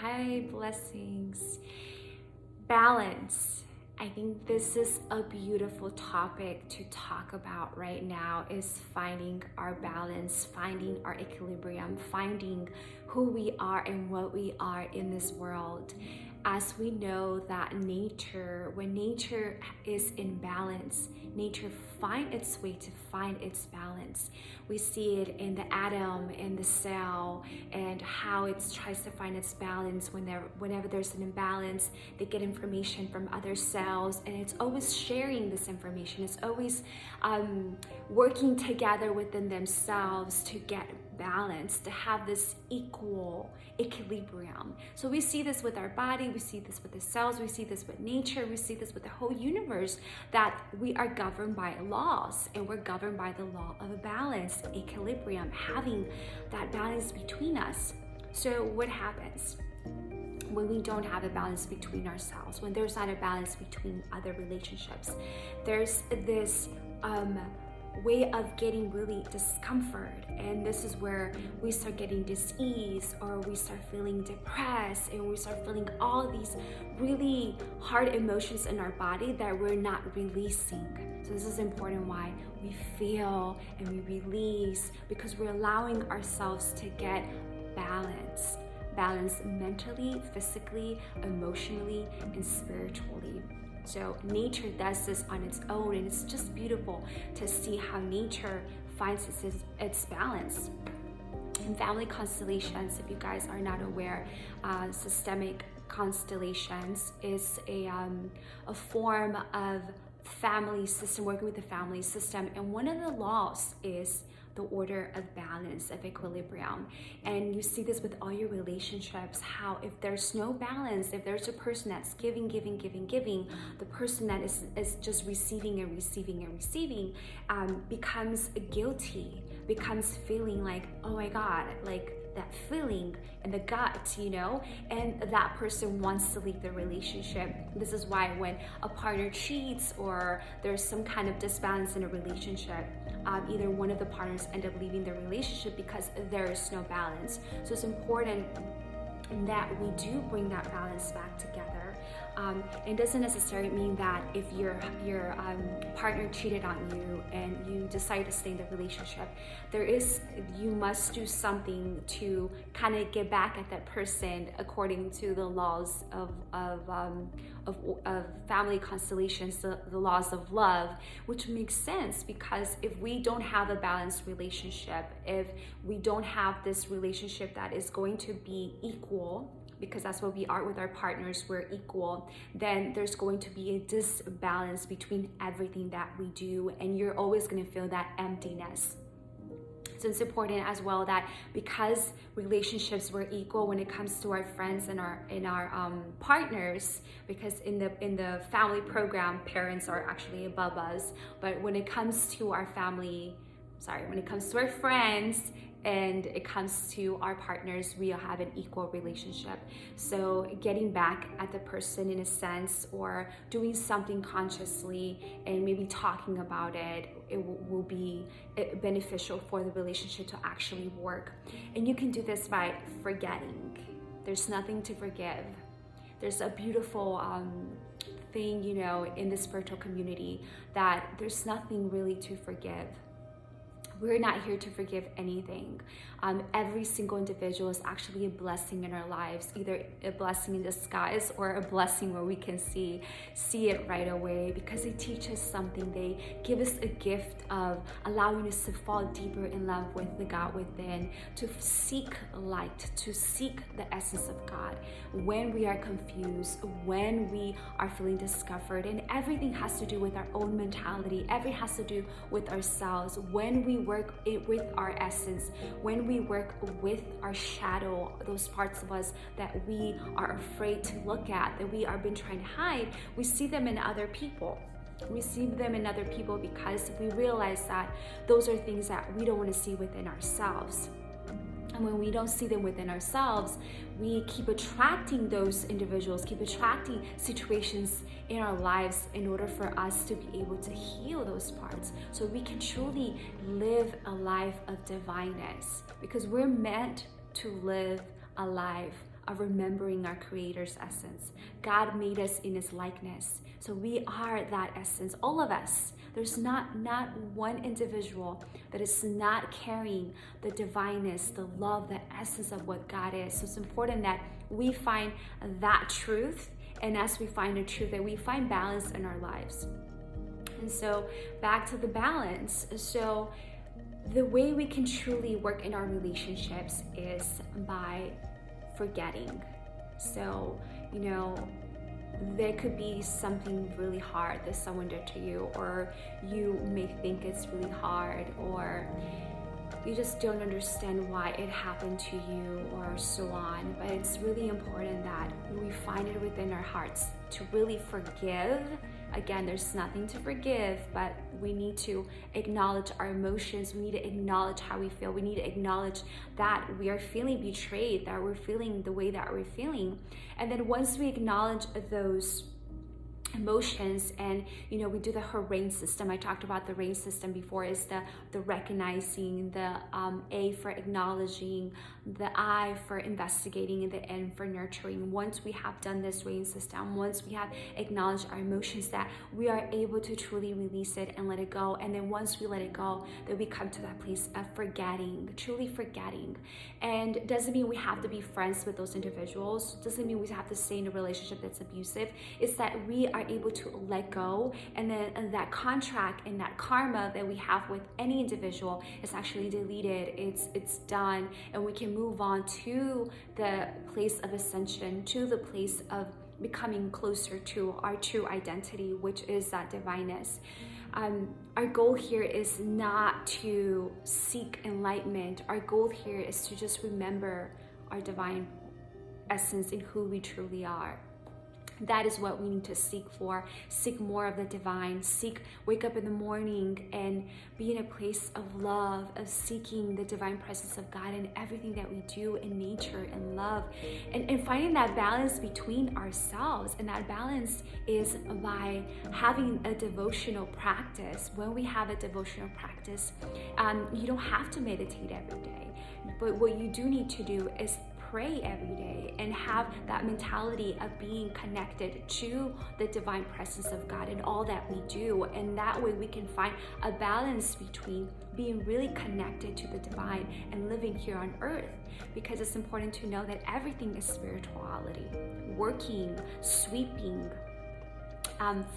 Hi, blessings. Balance. I think this is a beautiful topic to talk about right now, is finding our balance, finding our equilibrium, finding who we are and what we are in this world. As we know that when nature is in balance, nature finds its way to find its balance. We see it in the atom, in the cell, and how it tries to find its balance. Whenever there's an imbalance, they get information from other cells, and it's always sharing this information. It's always working together within themselves to get balance, to have this equal equilibrium. So we see this with our body, we see this with the cells, we see this with nature, we see this with the whole universe, that we are governed by laws, and we're governed by the law of balance, equilibrium, having that balance between us. So what happens when we don't have a balance between ourselves, when there's not a balance between other relationships? There's this way of getting really discomfort, and this is where we start getting dis-ease, or we start feeling depressed, and we start feeling all these really hard emotions in our body that we're not releasing. So this is important, why we feel and we release, because we're allowing ourselves to get balance mentally, physically, emotionally, and spiritually. So nature does this on its own, and it's just beautiful to see how nature finds its balance. In family constellations, if you guys are not aware, systemic constellations is a form of family system, working with the family system, and one of the laws is the order of balance, of equilibrium. And you see this with all your relationships, how if there's no balance, if there's a person that's giving, the person that is just receiving and receiving becomes guilty, becomes feeling like, oh my God, like that feeling in the gut, and that person wants to leave the relationship. This is why when a partner cheats, or there's some kind of disbalance in a relationship, either one of the partners end up leaving the relationship because there is no balance. So it's important that we do bring that balance back together. It doesn't necessarily mean that if your partner cheated on you and you decide to stay in the relationship, you must do something to kind of get back at that person according to the laws of family constellations, the laws of love, which makes sense, because if we don't have a balanced relationship, if we don't have this relationship that is going to be equal, because that's what we are with our partners, we're equal, then there's going to be a disbalance between everything that we do, and you're always going to feel that emptiness. So it's important as well that because relationships were equal when it comes to our friends and our partners, because in the family program, parents are actually above us, but when it comes to our friends and it comes to our partners, we have an equal relationship. So getting back at the person in a sense, or doing something consciously and maybe talking about it, it will be beneficial for the relationship to actually work. And you can do this by forgetting. There's nothing to forgive. There's a beautiful thing, in the spiritual community, that there's nothing really to forgive. We're not here to forgive anything. Every single individual is actually a blessing in our lives, either a blessing in disguise or a blessing where we can see it right away, because they teach us something. They give us a gift of allowing us to fall deeper in love with the God within, to seek light, to seek the essence of God when we are confused, when we are feeling discomfort. And everything has to do with our own mentality. Everything has to do with ourselves. When we work with our essence, when we work with our shadow, those parts of us that we are afraid to look at, that we have been trying to hide, we see them in other people. We see them in other people because we realize that those are things that we don't want to see within ourselves. And when we don't see them within ourselves, we keep attracting those individuals, keep attracting situations in our lives in order for us to be able to heal those parts, so we can truly live a life of divineness, because we're meant to live a life of remembering our Creator's essence. God made us in His likeness. So we are that essence, all of us. There's not one individual that is not carrying the divineness, the love, the essence of what God is. So it's important that we find that truth, and as we find the truth, that we find balance in our lives. And so back to the balance. So the way we can truly work in our relationships is by forgetting. So, there could be something really hard that someone did to you, or you may think it's really hard, or you just don't understand why it happened to you, or so on. But it's really important that we find it within our hearts to really forgive. Again, there's nothing to forgive, but we need to acknowledge our emotions. We need to acknowledge how we feel. We need to acknowledge that we are feeling betrayed, that we're feeling the way that we're feeling. And then once we acknowledge those emotions, and we do the her rain system. I talked about the rain system before. Is the recognizing, the A for acknowledging, the I for investigating, and the N for nurturing. Once we have done this rain system, once we have acknowledged our emotions, that we are able to truly release it and let it go. And then once we let it go, then we come to that place of forgetting, truly forgetting. And doesn't mean we have to be friends with those individuals. Doesn't mean we have to stay in a relationship that's abusive. It's that we are able to let go, and then that contract and that karma that we have with any individual is actually deleted. It's done, and we can move on to the place of ascension, to the place of becoming closer to our true identity, which is that divineness. Our goal here is not to seek enlightenment. Our goal here is to just remember our divine essence and who we truly are. That is what we need to seek for. Seek more of the divine. Wake up in the morning and be in a place of love, of seeking the divine presence of God in everything that we do, in nature and love, and finding that balance between ourselves. And that balance is by having a devotional practice. When we have a devotional practice, you don't have to meditate every day, but what you do need to do is pray every day and have that mentality of being connected to the divine presence of God in all that we do. And that way we can find a balance between being really connected to the divine and living here on earth, because it's important to know that everything is spirituality. Working, sweeping,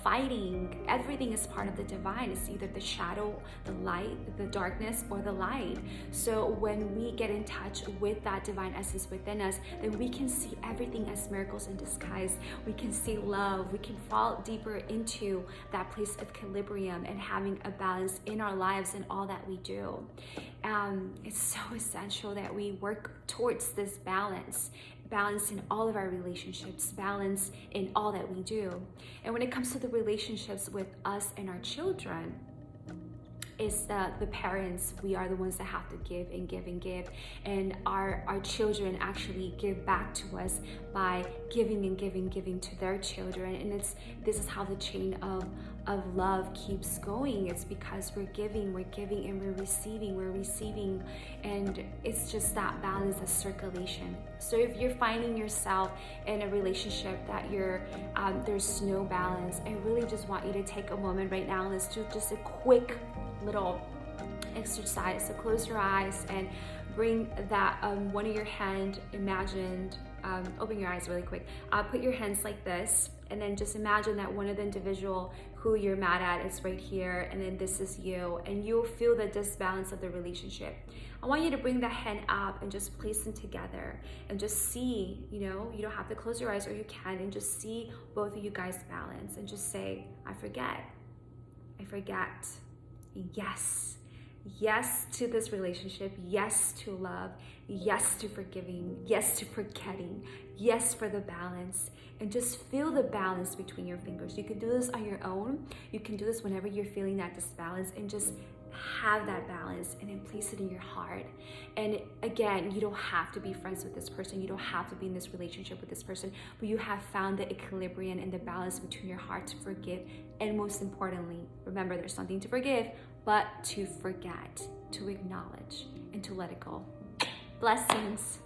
fighting, everything is part of the divine. It's either the shadow, the light, the darkness, or the light. So when we get in touch with that divine essence within us, then we can see everything as miracles in disguise. We can see love. We can fall deeper into that place of equilibrium and having a balance in our lives and all that we do. It's so essential that we work towards this balance in all of our relationships, balance in all that we do. And when it comes to the relationships with us and our children, is the parents. We are the ones that have to give and give and give, and our children actually give back to us by giving and giving to their children. And this is how the chain of love keeps going. It's because we're giving and we're receiving, and it's just that balance, of circulation. So if you're finding yourself in a relationship that there's no balance, I really just want you to take a moment right now. Let's do just a quick little exercise. So close your eyes and bring that one of your hand imagined, open your eyes really quick, put your hands like this, and then just imagine that one of the individual who you're mad at is right here, and then this is you, and you'll feel the disbalance of the relationship. I want you to bring that hand up and just place them together and just see, you don't have to close your eyes, or you can, and just see both of you guys balance and just say, I forget. Yes to this relationship, yes to love, yes to forgiving, yes to forgetting, yes for the balance. And just feel the balance between your fingers. You can do this on your own. You can do this whenever you're feeling that disbalance, and just have that balance and then place it in your heart. And again, you don't have to be friends with this person. You don't have to be in this relationship with this person, but you have found the equilibrium and the balance between your heart to forgive. And most importantly, remember, there's something to forgive, but to forget, to acknowledge, and to let it go. Blessings.